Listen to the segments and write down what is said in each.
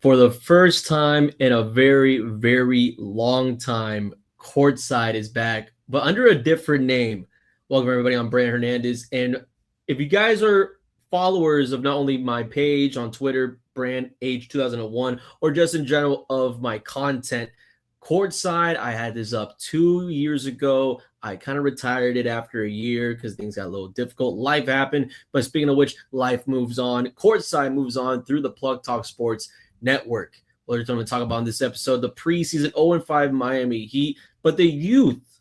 For the first time in a very, very long time, Courtside is back, but under a different name. Welcome, everybody. I'm Brandon Hernandez. And if you guys are followers of not only my page on Twitter, Brand Age 2001, or just in general of my content, Courtside, I had this up 2 years ago. I kind of retired it after a year because things got a little difficult. Life happened. But speaking of which, life moves on. Courtside moves on through the Plug Talk Sports Network. We're going to talk about in this episode the preseason 0-5 Miami Heat, but the youth,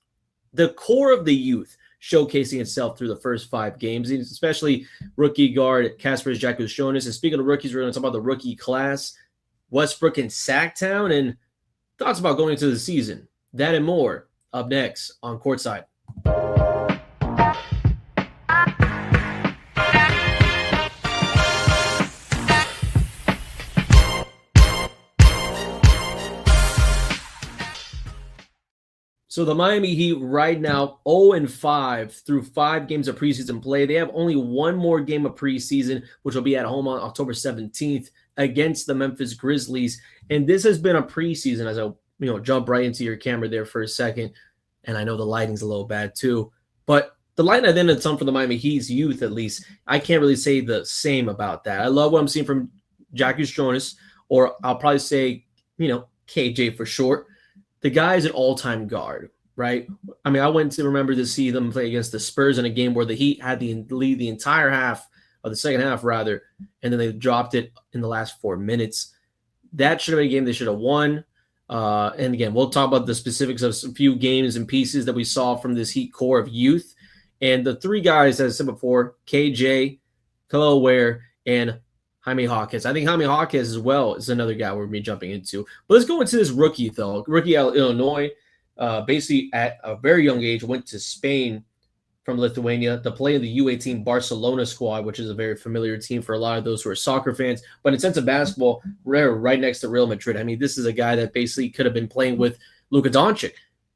the core of the youth, showcasing itself through the first 5 games, especially rookie guard Casper Jakusionis. And speaking of rookies, we're going to talk about the rookie class, Westbrook and Sac Town, and thoughts about going into the season. That and more up next on Courtside. So the Miami Heat right now 0-5 through 5 games of preseason play. They have only one more game of preseason, which will be at home on October 17th against the Memphis Grizzlies. And this has been a preseason, as I jump right into your camera there for a second. And I know the lighting's a little bad too. But the lighting at the end of the tunnel for the Miami Heat's youth, at least, I can't really say the same about that. I love what I'm seeing from Jakusionis, or I'll probably say, KJ for short. The guy is an all-time guard, right? I mean, I went to remember to see them play against the Spurs in a game where the Heat had the lead the entire half, or the second half rather, and then they dropped it in the last 4 minutes. That should have been a game they should have won. And again, we'll talk about the specifics of some few games and pieces that we saw from this Heat core of youth. And the 3 guys, as I said before, KJ, Khalil Ware, and Jaime Jaquez. I think Jaime Jaquez as well is another guy we're going to be jumping into. But let's go into this rookie, though. Rookie out of Illinois, basically at a very young age, went to Spain from Lithuania to play in the U18 Barcelona squad, which is a very familiar team for a lot of those who are soccer fans. But in sense of basketball, we're right next to Real Madrid. I mean, this is a guy that basically could have been playing with Luka Doncic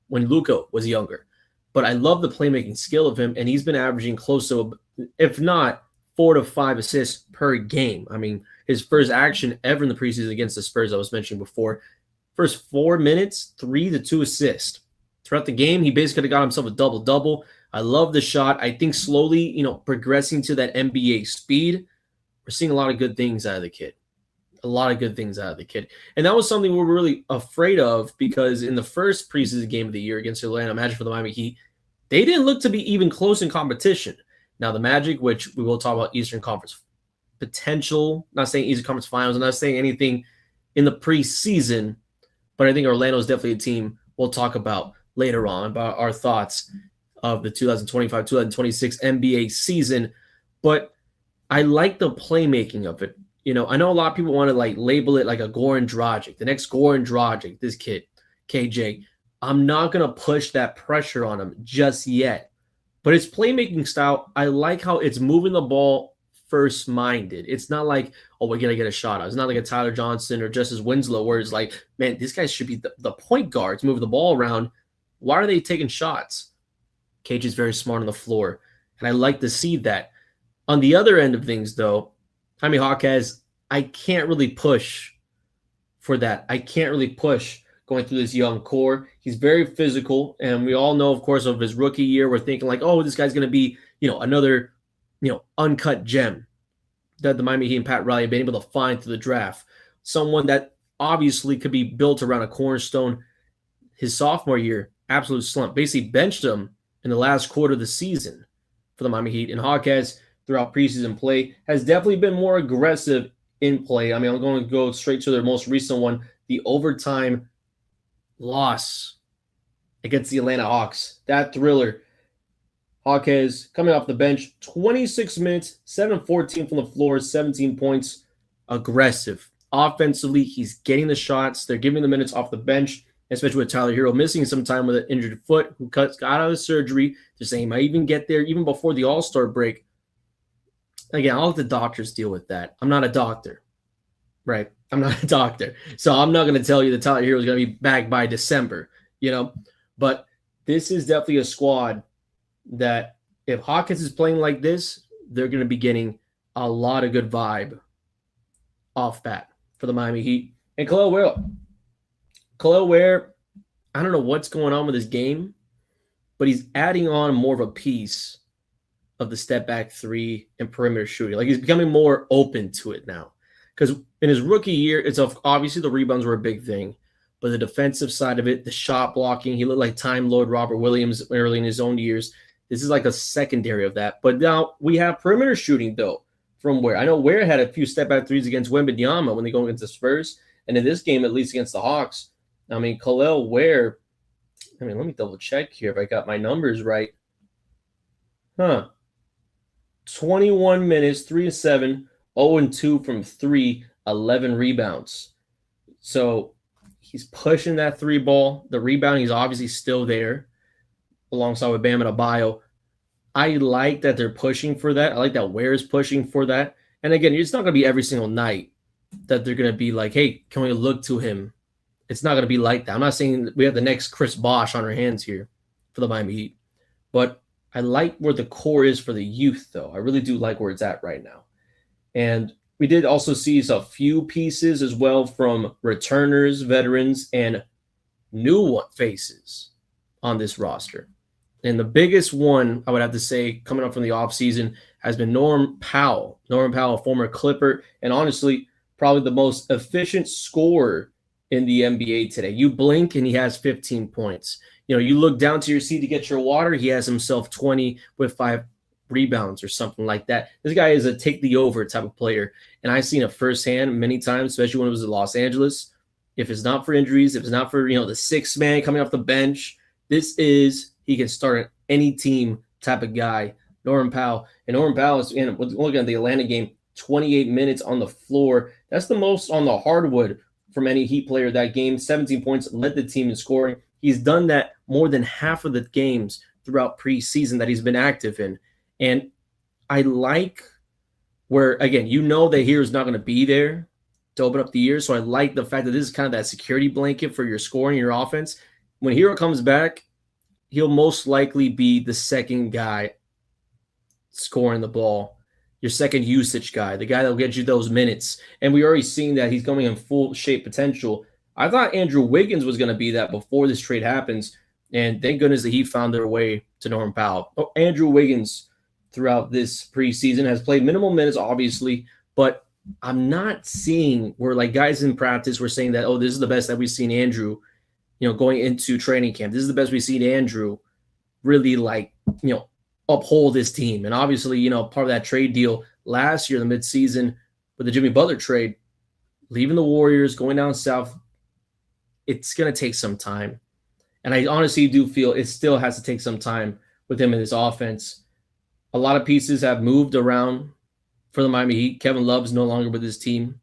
when Luka was younger. But I love the playmaking skill of him, and he's been averaging close to, if not 4 to 5 assists per game. I mean, his first action ever in the preseason against the Spurs, I was mentioning before, first 4 minutes, 3 to 2 assists. Throughout the game, he basically got himself a double-double. I love the shot. I think slowly, progressing to that NBA speed, we're seeing a lot of good things out of the kid. A lot of good things out of the kid. And that was something we were really afraid of because in the first preseason game of the year against Orlando Magic for the Miami Heat, they didn't look to be even close in competition. Now, the Magic, which we will talk about Eastern Conference potential, not saying Eastern Conference Finals, I'm not saying anything in the preseason, but I think Orlando is definitely a team we'll talk about later on, about our thoughts of the 2025-2026 NBA season. But I like the playmaking of it. I know a lot of people want to label it like a Goran Dragic, the next Goran Dragic, this kid, KJ. I'm not going to push that pressure on him just yet. But its playmaking style, I like how it's moving the ball first-minded. It's not like, oh, we're going to get a shot out. It's not like a Tyler Johnson or Justice Winslow where it's like, man, these guys should be the point guards moving the ball around. Why are they taking shots? Cage is very smart on the floor, and I like to see that. On the other end of things, though, Jaime Jaquez, I can't really push for that. I can't really push going through this young core. He's very physical, and we all know, of course, of his rookie year, we're thinking like, oh, this guy's going to be, another, uncut gem that the Miami Heat and Pat Riley have been able to find through the draft. Someone that obviously could be built around a cornerstone. His sophomore year, absolute slump. Basically benched him in the last quarter of the season for the Miami Heat. And Jaquez, throughout preseason play, has definitely been more aggressive in play. I mean, I'm going to go straight to their most recent one, the overtime loss against the Atlanta Hawks. That thriller. Jaquez coming off the bench, 26 minutes, 7-14 from the floor, 17 points. Aggressive. Offensively, he's getting the shots. They're giving the minutes off the bench, especially with Tyler Hero missing some time with an injured foot, who got out of surgery. They're saying he might even get there even before the All-Star break. Again, I'll let the doctors deal with that. I'm not a doctor, right? I'm not a doctor. So I'm not going to tell you that Tyler Hero is going to be back by December, But this is definitely a squad that if Hawkins is playing like this, they're going to be getting a lot of good vibe off bat for the Miami Heat. And Khalil Ware, I don't know what's going on with his game, but he's adding on more of a piece of the step back three and perimeter shooting. Like he's becoming more open to it now. Because in his rookie year, it's obviously the rebounds were a big thing, but the defensive side of it, the shot blocking, he looked like Time Lord Robert Williams early in his own years. This is like a secondary of that. But now we have perimeter shooting, though, from Ware. I know Ware had a few step-back threes against Wembanyama when they go against the Spurs. And in this game, at least against the Hawks, I mean, Khalil Ware, let me double-check here if I got my numbers right. 21 minutes, 3-7, 0-2 from 3, 11 rebounds. So he's pushing that three ball. The rebound, he's obviously still there alongside with Bam Adebayo. I like that they're pushing for that. I like that Ware is pushing for that. And again, it's not going to be every single night that they're going to be like, hey, can we look to him? It's not going to be like that. I'm not saying we have the next Chris Bosh on our hands here for the Miami Heat. But I like where the core is for the youth, though. I really do like where it's at right now. And we did also see a few pieces as well from returners, veterans, and new faces on this roster. And the biggest one, I would have to say, coming up from the offseason has been Norm Powell. Norm Powell, a former Clipper, and honestly, probably the most efficient scorer in the NBA today. You blink and he has 15 points. You know, you look down to your seat to get your water, he has himself 20 with 5 rebounds or something like that. This guy is a take the over type of player. And I've seen it firsthand many times, especially when it was in Los Angeles. If it's not for injuries, if it's not for, the sixth man coming off the bench, he can start at any team type of guy, Norm Powell. And Norm Powell is, looking at the Atlanta game, 28 minutes on the floor. That's the most on the hardwood from any Heat player that game. 17 points, led the team in scoring. He's done that more than half of the games throughout preseason that he's been active in. And I like where, again, that Hero's not going to be there to open up the year. So I like the fact that this is kind of that security blanket for your scoring, your offense. When Hero comes back, he'll most likely be the second guy scoring the ball, your second usage guy, the guy that'll get you those minutes. And we already seen that he's coming in full shape potential. I thought Andrew Wiggins was going to be that before this trade happens. And thank goodness that he found their way to Norm Powell. Andrew Wiggins throughout this preseason has played minimal minutes, obviously, but I'm not seeing where like guys in practice were saying that, this is the best that we've seen Andrew, going into training camp. This is the best we've seen Andrew really uphold this team. And obviously, part of that trade deal last year, the midseason with the Jimmy Butler trade, leaving the Warriors, going down south, it's going to take some time. And I honestly do feel it still has to take some time with him in his offense. A lot of pieces have moved around for the Miami Heat. Kevin Love's no longer with his team.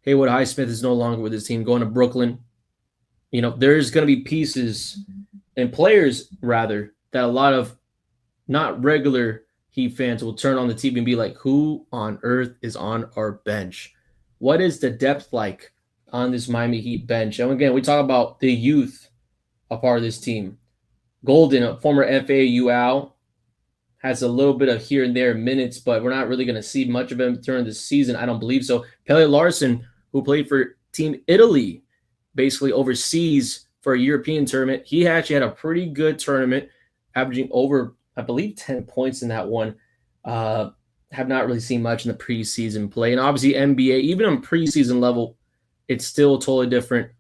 Haywood Highsmith is no longer with his team, going to Brooklyn. There's going to be pieces and players, rather, that a lot of not regular Heat fans will turn on the TV and be like, who on earth is on our bench? What is the depth like on this Miami Heat bench? And again, we talk about the youth, a part of this team. Golden, a former FAU Owl, has a little bit of here and there minutes, but we're not really going to see much of him during this season. I don't believe so. Pele Larson, who played for Team Italy, basically overseas for a European tournament. He actually had a pretty good tournament, averaging over, I believe, 10 points in that one. Have not really seen much in the preseason play. And obviously NBA, even on preseason level, it's still a totally different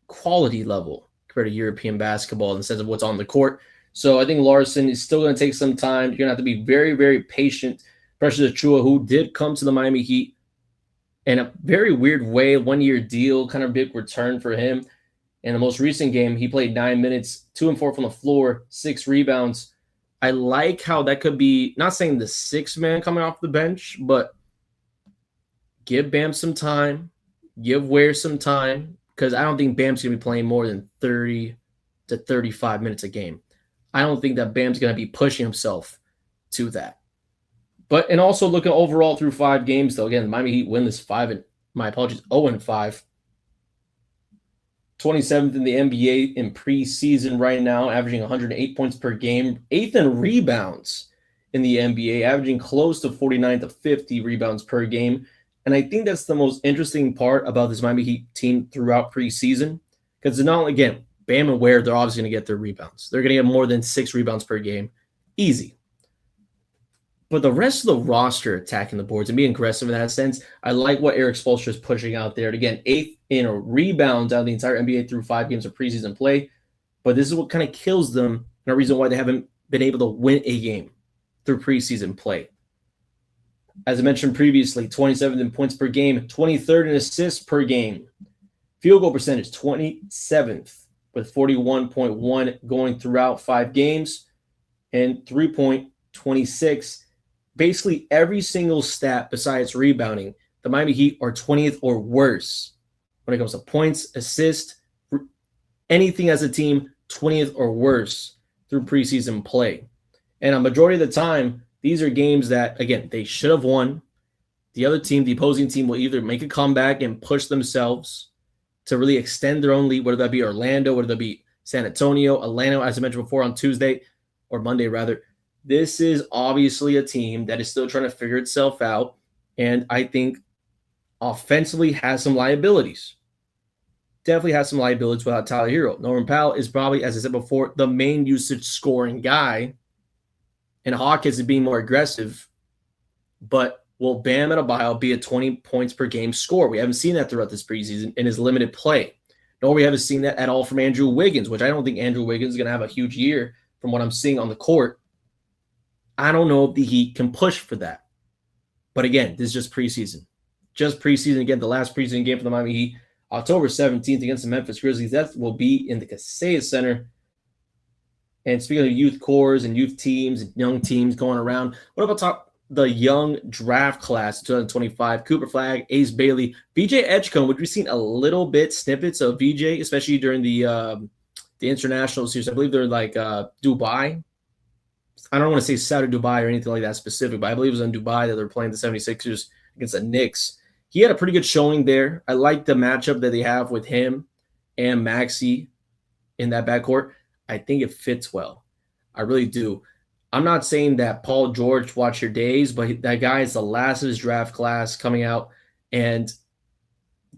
quality level compared to European basketball in the sense of what's on the court. So I think Larson is still going to take some time. You're going to have to be very, very patient. Precious Achiuwa, who did come to the Miami Heat in a very weird way, 1-year deal, kind of big return for him. In the most recent game, he played 9 minutes, 2 and 4 from the floor, 6 rebounds. I like how that could be, not saying the sixth man coming off the bench, but give Bam some time, give Ware some time, because I don't think Bam's going to be playing more than 30 to 35 minutes a game. I don't think that Bam's going to be pushing himself to that. And also looking overall through 5 games, though, again, Miami Heat win this 0-5. 27th in the NBA in preseason right now, averaging 108 points per game. 8th in rebounds in the NBA, averaging close to 49 to 50 rebounds per game. And I think that's the most interesting part about this Miami Heat team throughout preseason. Because it's not, again, Bam and Ware, they're obviously going to get their rebounds. They're going to get more than 6 rebounds per game. Easy. But the rest of the roster attacking the boards and being aggressive in that sense, I like what Eric Spoelstra is pushing out there. And again, 8th in rebounds out of the entire NBA through 5 games of preseason play. But this is what kind of kills them and a reason why they haven't been able to win a game through preseason play. As I mentioned previously, 27th in points per game, 23rd in assists per game. Field goal percentage, 27th with 41.1 going throughout 5 games, and 3-point, 26. Basically every single stat besides rebounding, the Miami Heat are 20th or worse when it comes to points, assists, anything as a team, 20th or worse through preseason play. And a majority of the time, these are games that, again, they should have won. The other team, the opposing team, will either make a comeback and push themselves to really extend their own lead, whether that be Orlando, whether that be San Antonio, Atlanta, as I mentioned before on Tuesday, or Monday rather. This is obviously a team that is still trying to figure itself out, and I think offensively has some liabilities. Definitely has some liabilities without Tyler Hero. Norman Powell is probably, as I said before, the main usage scoring guy, and Hawkins is being more aggressive. But will Bam Adebayo be a 20 points per game scorer? We haven't seen that throughout this preseason in his limited play. Nor we haven't seen that at all from Andrew Wiggins, which I don't think Andrew Wiggins is going to have a huge year from what I'm seeing on the court. I don't know if the Heat can push for that. But again, this is just preseason. Just preseason. Again, the last preseason game for the Miami Heat, October 17th against the Memphis Grizzlies. That will be in the Kaseya Center. And speaking of youth cores and youth teams and young teams going around, what about the young draft class 2025? Cooper Flagg, Ace Bailey, VJ Edgecombe, which we've seen a little bit snippets of VJ, especially during the international series. I believe they're like Dubai. I don't want to say Saudi Dubai or anything like that specific, but I believe it was in Dubai that they're playing the 76ers against the Knicks. He had a pretty good showing there. I like the matchup that they have with him and Maxey in that backcourt. I think it fits well. I really do. I'm not saying that Paul George, watch your days, but that guy is the last of his draft class coming out. And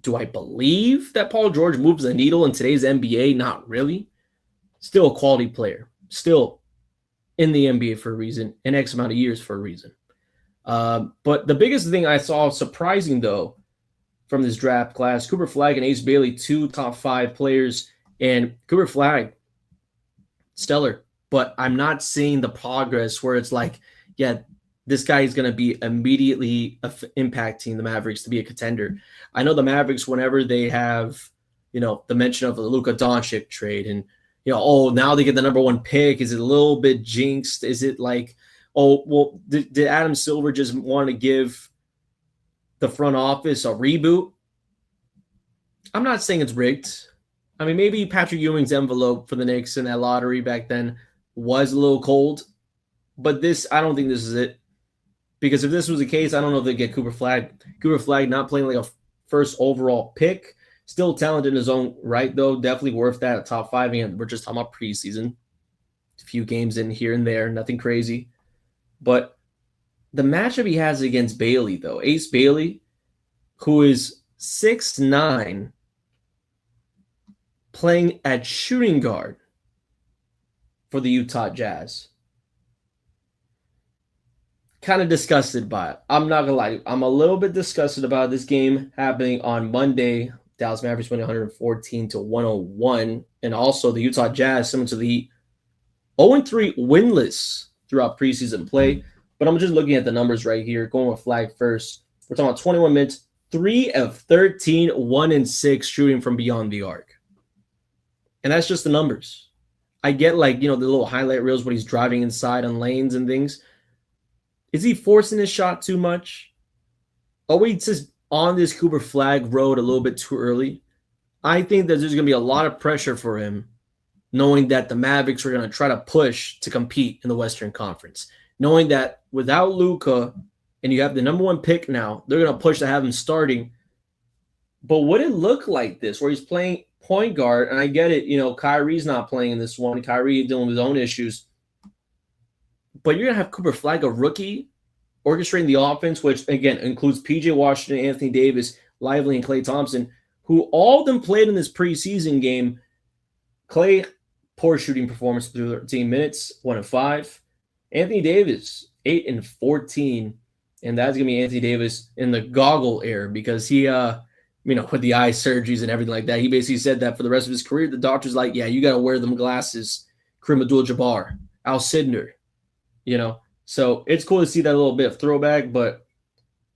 do I believe that Paul George moves the needle in today's NBA? Not really. Still a quality player. Still in the NBA for a reason, an X amount of years for a reason. But the biggest thing I saw surprising, though, from this draft class, Cooper Flagg and Ace Bailey, 2 top 5 players. And Cooper Flagg, stellar. But I'm not seeing the progress where it's like, yeah, this guy is going to be immediately impacting the Mavericks to be a contender. I know the Mavericks, whenever they have, the mention of the Luka Doncic trade and, now they get the number 1 pick. Is it a little bit jinxed? Is it like, did Adam Silver just want to give the front office a reboot? I'm not saying it's rigged. I mean, maybe Patrick Ewing's envelope for the Knicks in that lottery back then was a little cold, but I don't think this is it. Because if this was the case, I don't know if they get Cooper Flagg. Cooper Flagg not playing like a first overall pick. Still talented in his own right, though. Definitely worth that, top 5. And we're just talking about preseason. A few games in here and there, nothing crazy. But the matchup he has against Bailey, though, Ace Bailey, who is 6'9", playing at shooting guard for the Utah Jazz. Kind of disgusted by it. I'm not going to lie. I'm a little bit disgusted about this game happening on Monday. Dallas Mavericks winning 114-101. And also the Utah Jazz, similar to the Heat, 0-3 winless throughout preseason play. But I'm just looking at the numbers right here. Going with Flagg first. We're talking about 21 minutes, 3 of 13, 1-6 shooting from beyond the arc. And that's just the numbers. I get the little highlight reels when he's driving inside on lanes and things. Is he forcing his shot too much? Are we just on this Cooper Flagg road a little bit too early? I think that there's going to be a lot of pressure for him, knowing that the Mavericks are going to try to push to compete in the Western Conference. Knowing that without Luka, and you have the number 1 pick now, they're going to push to have him starting. But would it look like this, where he's playing point guard? And I get it, Kyrie's not playing in this one. Kyrie dealing with his own issues. But you're going to have Cooper Flagg, a rookie, orchestrating the offense, which again includes PJ Washington, Anthony Davis, Lively, and Klay Thompson, who all of them played in this preseason game. Klay, poor shooting performance through 13 minutes, 1 of 5. Anthony Davis, 8 and 14. And that's going to be Anthony Davis in the goggle era because he, with the eye surgeries and everything like that, he basically said that for the rest of his career, the doctor's like, yeah, you got to wear them glasses. Kareem Abdul-Jabbar, Al Sidner, So it's cool to see that little bit of throwback,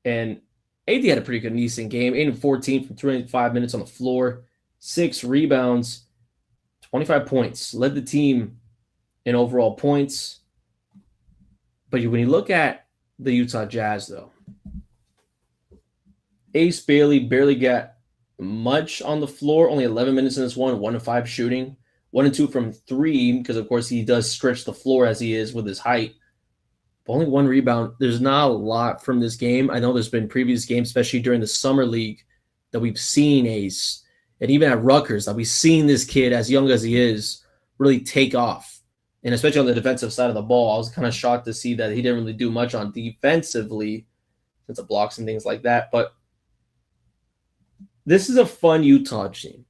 and AD had a pretty good decent game, 8 and 14 from 25 minutes on the floor, 6 rebounds, 25 points, led the team in overall points. But when you look at the Utah Jazz, though, Ace Bailey barely got much on the floor, only 11 minutes in this one, 1 of 5 shooting, 1 and 2 from 3, because of course he does stretch the floor as he is with his height. But only 1 rebound. There's not a lot from this game. I know there's been previous games, especially during the summer league, that we've seen Ace, and even at Rutgers, that we've seen this kid, as young as he is, really take off. And especially on the defensive side of the ball, I was kind of shocked to see that he didn't really do much on defensively, since of blocks and things like that. But this is a fun Utah team.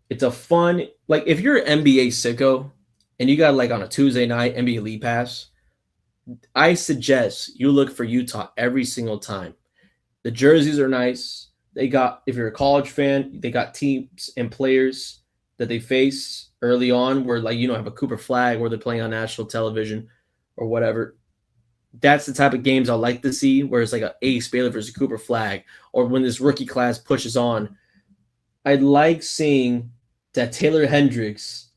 It's a fun, if you're an NBA sicko and you got on a Tuesday night NBA League Pass, I suggest you look for Utah every single time. The jerseys are nice. They got, if you're a college fan, they got teams and players that they face early on where have a Cooper Flag where they're playing on national television or whatever. That's the type of games I like to see, where it's like a Ace Bailey versus Cooper Flag, or when this rookie class pushes on. I like seeing that Taylor Hendricks,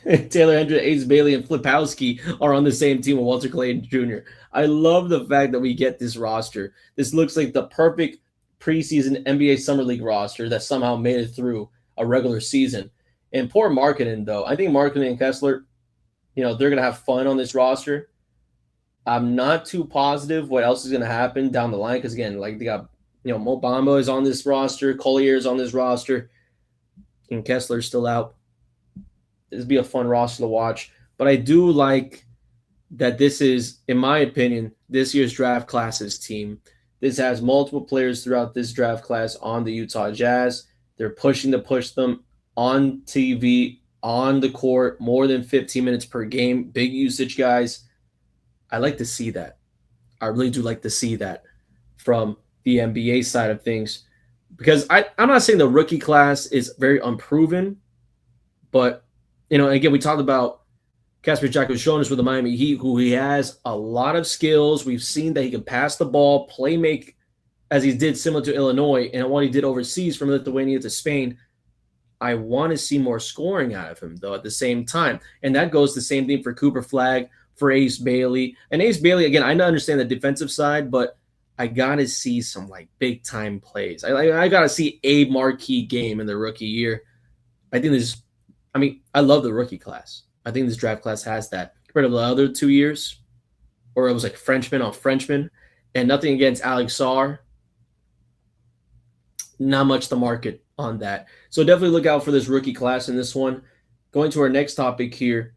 Ace Bailey, and Flipowski are on the same team with Walter Clayton Jr. I love the fact that we get this roster. This looks like the perfect preseason NBA Summer League roster that somehow made it through a regular season. And poor marketing, though. I think marketing and Kessler, they're going to have fun on this roster. I'm not too positive what else is going to happen down the line because, again, they got, Mo Bamba is on this roster, Collier is on this roster, and Kessler's still out. This will be a fun roster to watch. But I do like that this is, in my opinion, this year's draft class's team. This has multiple players throughout this draft class on the Utah Jazz. They're pushing to push them on TV, on the court, more than 15 minutes per game. Big usage, guys. I like to see that. I really do like to see that from the NBA side of things, because I'm not saying the rookie class is very unproven, but, again, we talked about Casper Jack showing us with the Miami Heat, who he has a lot of skills. We've seen that he can pass the ball, play make, as he did similar to Illinois, and what he did overseas from Lithuania to Spain. I want to see more scoring out of him, though, at the same time. And that goes the same thing for Cooper Flag, for Ace Bailey. And Ace Bailey, again, I understand the defensive side, but I got to see some, big-time plays. I got to see a marquee game in the rookie year. I love the rookie class. I think this draft class has that compared to the other 2 years, or it was Frenchman on Frenchman, and nothing against Alex Sarr. Not much to market on that. So definitely look out for this rookie class in this one. Going to our next topic here,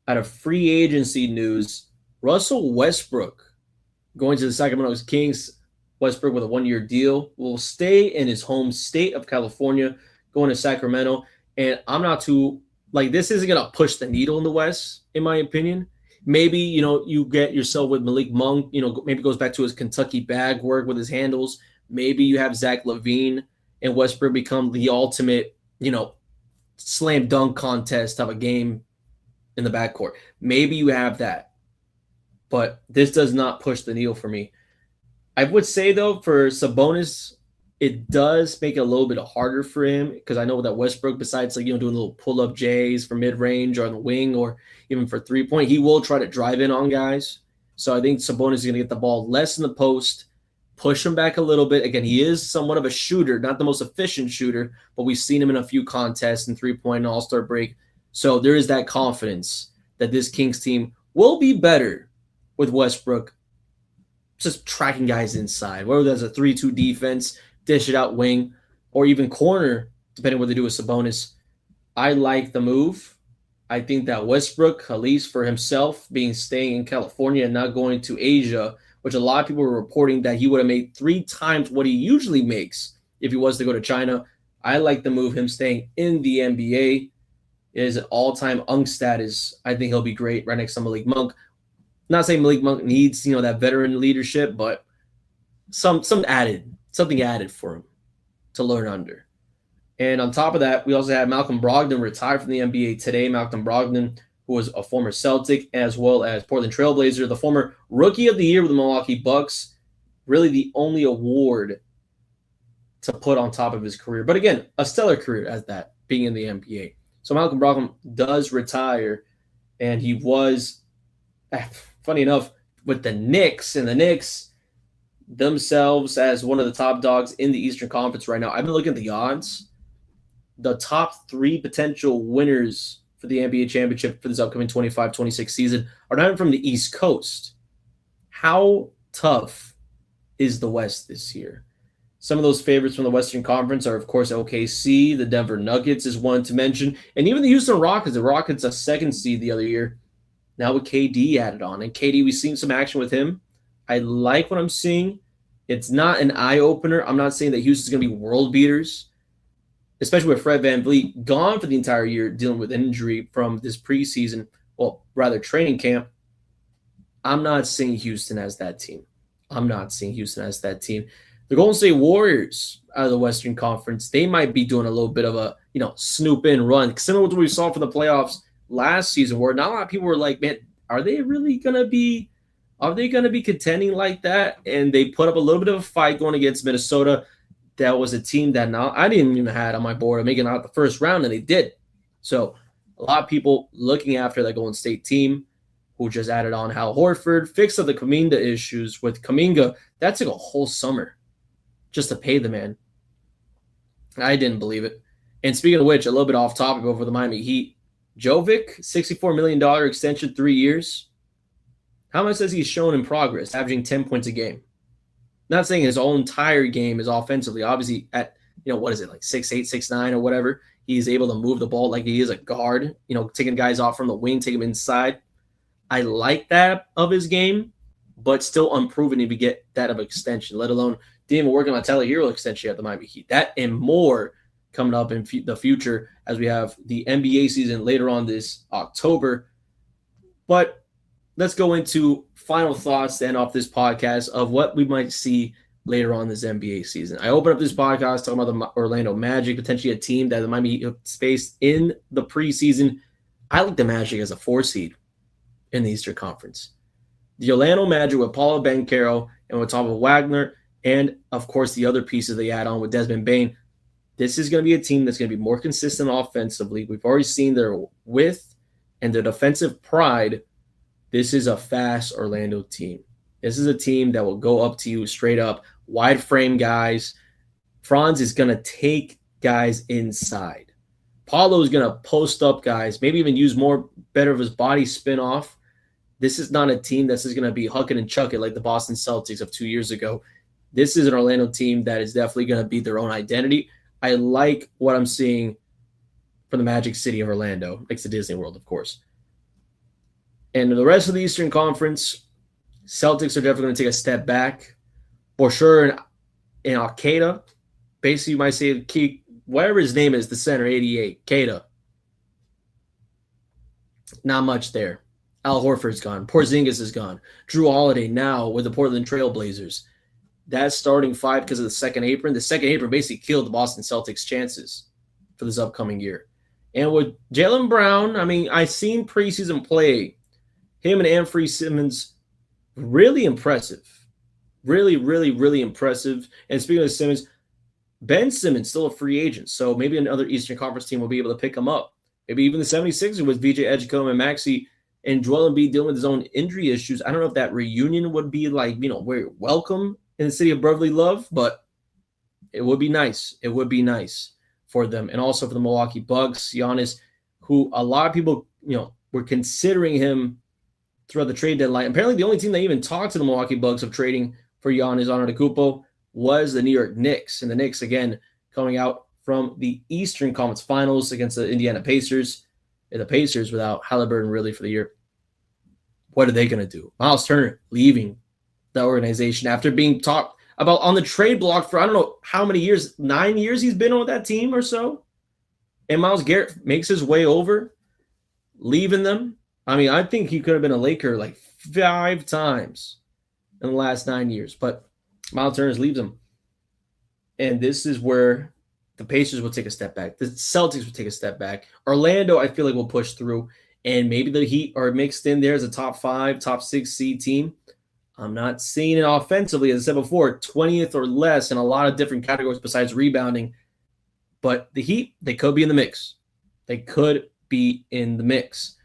out of free agency news, Russell Westbrook going to the Sacramento Kings. Westbrook with a 1-year deal will stay in his home state of California, going to Sacramento. And I'm not too this isn't going to push the needle in the West, in my opinion. Maybe, you get yourself with Malik Monk, maybe goes back to his Kentucky bag work with his handles. Maybe you have Zach LaVine and Westbrook become the ultimate, slam dunk contest of a game in the backcourt. Maybe you have that. But this does not push the needle for me. I would say, though, for Sabonis, it does make it a little bit harder for him, because I know that Westbrook, besides doing little pull-up J's for mid-range or on the wing or even for three-point, he will try to drive in on guys. So I think Sabonis is going to get the ball less in the post, push him back a little bit. Again, he is somewhat of a shooter, not the most efficient shooter, but we've seen him in a few contests and three-point All-Star break. So there is that confidence that this Kings team will be better with Westbrook just tracking guys inside, whether that's a 3-2 defense, dish it out wing, or even corner, depending on what they do with Sabonis. I like the move. I think that Westbrook, at least for himself, staying in California and not going to Asia, which a lot of people were reporting that he would have made 3 times what he usually makes if he was to go to China. I like the move, him staying in the NBA. Is an all-time UNC status. I think he'll be great right next to Malik Monk. Not saying Malik Monk needs, that veteran leadership, but something added for him to learn under. And on top of that, we also had Malcolm Brogdon retired from the NBA today. Malcolm Brogdon, who was a former Celtic as well as Portland Trailblazer, the former Rookie of the Year with the Milwaukee Bucks, really the only award to put on top of his career. But again, a stellar career as that, being in the NBA. So Malcolm Brogdon does retire, and he was, funny enough, with the Knicks, and the Knicks themselves as one of the top dogs in the Eastern Conference right now. I've been looking at the odds. The top 3 potential winners for the NBA championship for this upcoming 25-26 season are not even from the East Coast. How tough is the West this year? Some of those favorites from the Western Conference are, of course, OKC. The Denver Nuggets is one to mention. And even the Houston Rockets. The Rockets, a 2nd seed the other year. Now with KD added on. And KD, we've seen some action with him. I like what I'm seeing. It's not an eye-opener. I'm not saying that Houston's going to be world beaters, especially with Fred VanVleet gone for the entire year dealing with injury from this preseason, well, rather training camp. I'm not seeing Houston as that team. The Golden State Warriors out of the Western Conference, they might be doing a little bit of a, snoop in run, similar to what we saw for the playoffs last season, where not a lot of people were like, man, are they going to be contending like that? And they put up a little bit of a fight going against Minnesota. That was a team that I didn't even have on my board of making out the first round, and they did. So a lot of people looking after that Golden State team, who just added on Hal Horford, fixed up the Kuminga issues with Kuminga. That took a whole summer just to pay the man. I didn't believe it. And speaking of which, a little bit off topic over the Miami Heat, Jovic, $64 million extension, 3 years. How much has he shown in progress, averaging 10 points a game? Not saying his whole entire game is offensively. Obviously, at, what is it, like 6'8", 6'9", or whatever, he's able to move the ball like he is a guard, taking guys off from the wing, taking them inside. I like that of his game, but still unproven if you get that of extension, let alone didn't even work on a Tyler Hero extension at the Miami Heat. That and more coming up in the future as we have the NBA season later on this October. But let's go into final thoughts to end off this podcast of what we might see later on this NBA season. I open up this podcast talking about the Orlando Magic, potentially a team that the Miami Heat faced in the preseason. I like the Magic as a 4 seed in the Eastern Conference. The Orlando Magic with Paulo Banchero and with Tom Wagner, and, of course, the other pieces they add on with Desmond Bane. This is going to be a team that's going to be more consistent offensively. We've already seen their width and their defensive pride. This is a fast Orlando team. This is a team that will go up to you straight up, wide frame guys. Franz is going to take guys inside. Paulo is going to post up guys, maybe even use better of his body spin off. This is not a team that's just going to be hucking and chucking like the Boston Celtics of 2 years ago. This is an Orlando team that is definitely going to be their own identity. I like what I'm seeing from the Magic City of Orlando, next to Disney World, of course. And the rest of the Eastern Conference, Celtics are definitely going to take a step back. For sure, in Al-Qaeda, basically you might say, whatever his name is, the center, 88, Qaeda. Not much there. Al Horford's gone. Porzingis is gone. Drew Holiday now with the Portland Trail Blazers. That starting 5 because of the second apron. The second apron basically killed the Boston Celtics' chances for this upcoming year. And with Jaylen Brown, I've seen preseason play. Him and Anthony Simmons, really impressive. Really, really, really impressive. And speaking of Simmons, Ben Simmons, still a free agent. So maybe another Eastern Conference team will be able to pick him up. Maybe even the 76ers with VJ Edgecombe and Maxey and Joel Embiid dealing with his own injury issues. I don't know if that reunion would be very welcome in the city of brotherly love, but it would be nice. It would be nice for them. And also for the Milwaukee Bucks, Giannis, who a lot of people, were considering him throughout the trade deadline. Apparently the only team that even talked to the Milwaukee Bucks of trading for Giannis Antetokounmpo was the New York Knicks. And the Knicks, again, coming out from the Eastern Conference Finals against the Indiana Pacers. And the Pacers without Halliburton really for the year. What are they going to do? Miles Turner leaving the organization after being talked about on the trade block for I don't know how many years, 9 years he's been on that team or so. And Myles Garrett makes his way over, leaving them. I mean, I think he could have been a Laker like 5 times in the last 9 years, but Miles Turner leaves him. And this is where the Pacers will take a step back. The Celtics will take a step back. Orlando, I feel like, will push through. And maybe the Heat are mixed in there as a top 5, top 6 seed team. I'm not seeing it offensively, as I said before, 20th or less in a lot of different categories besides rebounding. But the Heat, they could be in the mix. They could be in the mix.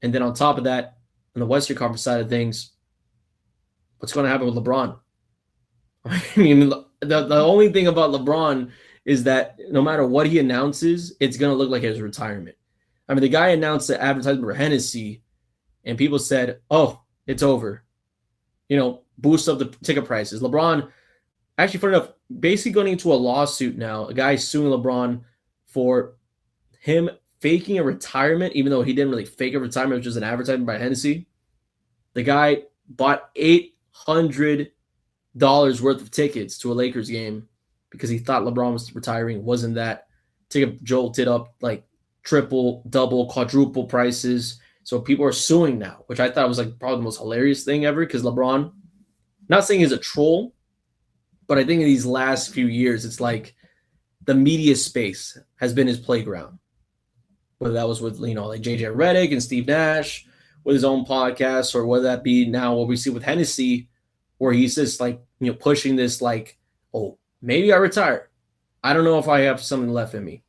And then on top of that, on the Western Conference side of things, what's going to happen with LeBron? I mean, the only thing about LeBron is that no matter what he announces, it's going to look like his retirement. I mean, the guy announced the advertisement for Hennessy, and people said, oh, it's over. You know, boost up the ticket prices. LeBron, actually, funny enough, basically going into a lawsuit now. A guy suing LeBron for him faking a retirement, even though he didn't really fake a retirement, it was just an advertisement by Hennessy. The guy bought $800 worth of tickets to a Lakers game because he thought LeBron was retiring. Wasn't that. Ticket jolted up like triple, double, quadruple prices. So people are suing now, which I thought was like probably the most hilarious thing ever because LeBron, not saying he's a troll, but I think in these last few years, it's like the media space has been his playground. Whether that was with, like JJ Redick and Steve Nash with his own podcast, or whether that be now what we see with Hennessy, where he's just like, pushing this like, oh, maybe I retire. I don't know if I have something left in me.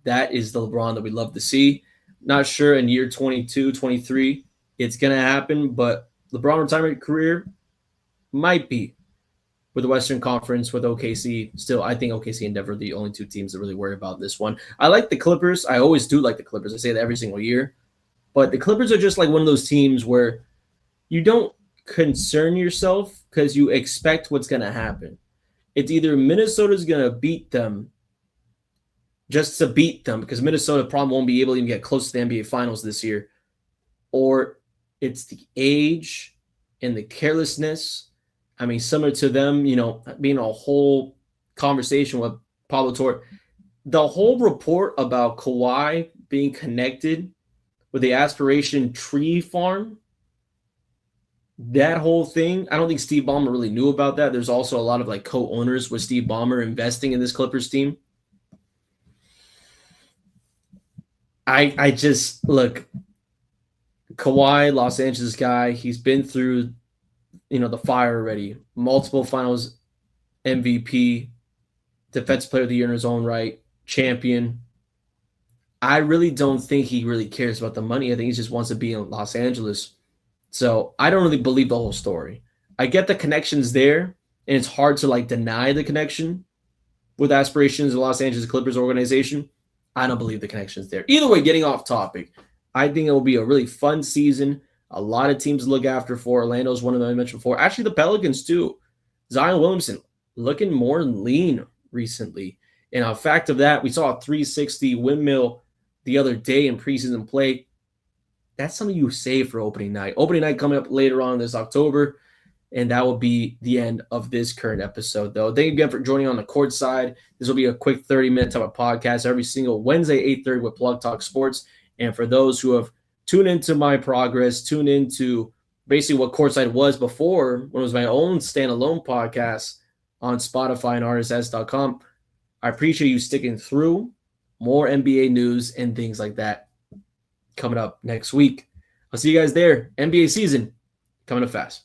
That is the LeBron that we love to see. Not sure in year 22, 23, it's going to happen, but LeBron retirement career might be with the Western Conference with OKC. Still, I think OKC and Denver are the only 2 teams that really worry about this one. I like the Clippers. I always do like the Clippers. I say that every single year. But the Clippers are just like one of those teams where you don't concern yourself because you expect what's going to happen. It's either Minnesota's going to beat them just to beat them because Minnesota probably won't be able to even get close to the NBA Finals this year, or it's the age and the carelessness. I mean, similar to them, being a whole conversation with Pablo Torre. The whole report about Kawhi being connected with the Aspiration Tree Farm, that whole thing, I don't think Steve Ballmer really knew about that. There's also a lot of like co-owners with Steve Ballmer investing in this Clippers team. I just, look, Kawhi, Los Angeles guy, he's been through, the fire already. Multiple finals MVP, defensive player of the year in his own right, champion. I really don't think he really cares about the money. I think he just wants to be in Los Angeles. So I don't really believe the whole story. I get the connections there, and it's hard to like deny the connection with aspirations of the Los Angeles Clippers organization. I don't believe the connection's there. Either way, getting off topic, I think it will be a really fun season. A lot of teams to look after for. Orlando's one of them I mentioned before. Actually, the Pelicans too. Zion Williamson looking more lean recently. And a fact of that, we saw a 360 windmill the other day in preseason play. That's something you save for opening night. Opening night coming up later on this October. And that will be the end of this current episode, though. Thank you again for joining on the Courtside. This will be a quick 30-minute type of podcast every single Wednesday, 8:30 with Plug Talk Sports. And for those who have tuned into my progress, tuned into basically what Courtside was before, when it was my own standalone podcast on Spotify and artistsS.com, I appreciate you sticking through. More NBA news and things like that coming up next week. I'll see you guys there. NBA season coming up fast.